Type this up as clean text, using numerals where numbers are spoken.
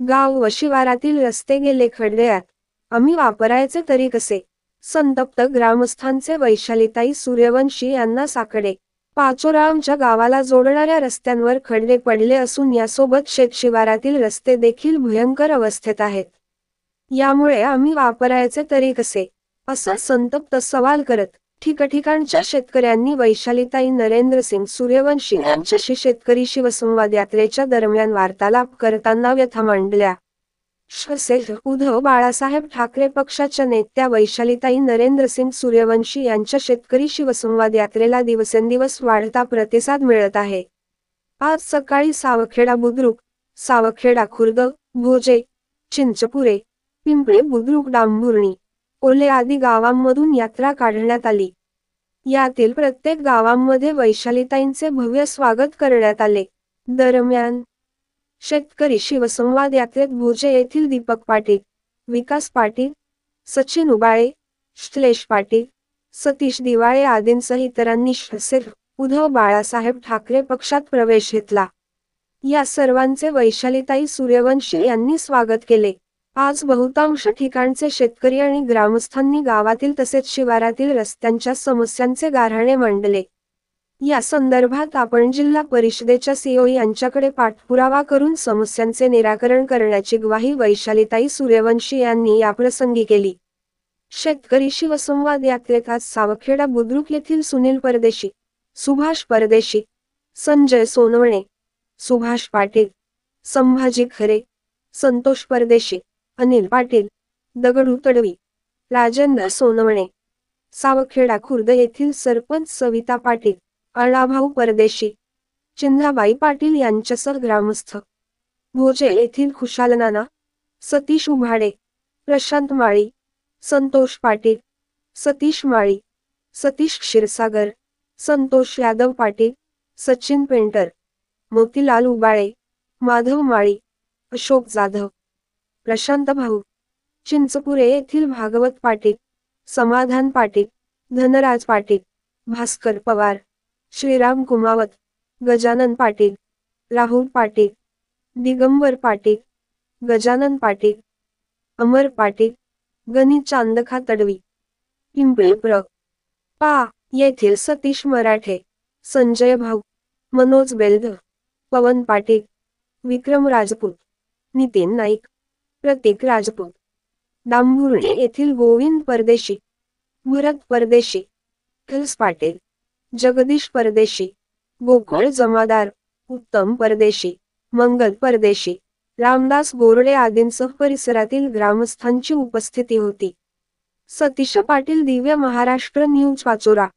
गाव व शिवारातील रस्ते गेले खड्ड्यात, आम्ही वापरायचे तरी कसे? संतप्त ग्रामस्थांचे वैशालीताई सूर्यवंशी यांना साकडे. पाचोरा आमच्या गावाला जोडणाऱ्या रस्त्यांवर खड्डे पडले असून यासोबत शेतशिवारातील रस्ते देखील भयंकर अवस्थेत आहेत. यामुळे आम्ही वापरायचे तरी कसे? असा संतप्त सवाल करत ठिकठिकाणच्या शेतकऱ्यांनी वैशालीताई नरेंद्रसिंग सूर्यवंशी यांच्याशी शेतकरी शिवसंवाद यात्रेच्या दरम्यान वार्तालाप करताना व्यथा मांडल्या. उद्धव बाळासाहेब ठाकरे पक्षाच्या नेत्या वैशालीताई नरेंद्रसिंग सूर्यवंशी यांच्या शेतकरी शिवसंवाद यात्रेला दिवसेंदिवस वाढता प्रतिसाद मिळत आहे. आज सकाळी सावखेडा बुद्रुक, सावखेडा खुर्द, भोजे, चिंचपुरे, पिंपळे बुद्रुक, डांभुर्णी, ओले आदी गावांमधून यात्रा काढण्यात आली. यातील प्रत्येक गावांमध्ये वैशालीताईंचे भव्य स्वागत करण्यात आले. दरम्यान शेतकरी शिवसंवाद यात्रेत भोजे येथील दीपक पाटील, विकास पाटील, सचिन उबाळे, श्लेष पाटील, सतीश दिवाळे आदींसह इतरांनी उद्धव बाळासाहेब ठाकरे पक्षात प्रवेश घेतला. या सर्वांचे वैशालीताई सूर्यवंशी यांनी स्वागत केले. आज बहुतांश ठिकाणचे शेतकरी आणि ग्रामस्थांनी गावातील तसेच शिवारातील रस्त्यांच्या समस्यांचे गाऱ्हाणे मांडले. या संदर्भात आपण जिल्हा परिषदेच्या सीओ यांच्याकडे पाठपुरावा करून समस्यांचे निराकरण करण्याची ग्वाही वैशालीताई सूर्यवंशी यांनी याप्रसंगी केली. शेतकरी शिवसंवाद यात्रेत आज सावखेडा बुद्रुक येथील सुनील परदेशी, सुभाष परदेशी, संजय सोनवणे, सुभाष पाटील, संभाजी खरे, संतोष परदेशी, अनिल पाटील, दगडू तडवी, राजेंद्र सोनवणे, सावखेडा खुर्द येथील सरपंच सविता पाटील, अण्णाभाऊ परदेशी, चिंधाबाई पाटील यांच्यासह ग्रामस्थ, भोजे येथील खुशालनाना, सतीश उभाडे, प्रशांत माळी, संतोष पाटील, सतीश माळी, सतीश क्षीरसागर, संतोष यादव पाटील, सचिन पेंटर, मोतीलाल उबाळे, माधव माळी, अशोक जाधव, प्रशांत भाऊ, चिंचपुरे येथील भागवत पाटील, समाधान पाटील, धनराज पाटील, भास्कर पवार, श्रीराम कुमावत, गजानन पाटील, राहुल पाटील, दिगंबर पाटील, गजानन पाटील, अमर पाटील, गणी चांदखा तडवी, पिंपळे पा येथील सतीश मराठे, संजय भाऊ, मनोज बेल्द, पवन पाटील, विक्रम राजपूत, नितीन नाईक, प्रतीक राजपूत, डांभुर्णी येथील गोविंद परदेशी, भरत परदेशी, खिल्स पाटील, जगदीश परदेशी, गोकुळ जमादार, उत्तम परदेशी, मंगल परदेशी, रामदास गोरडे आदींसह परिसरातील ग्रामस्थांची उपस्थिती होती. सतीश पाटील, दिव्य महाराष्ट्र न्यूज, पाचोरा.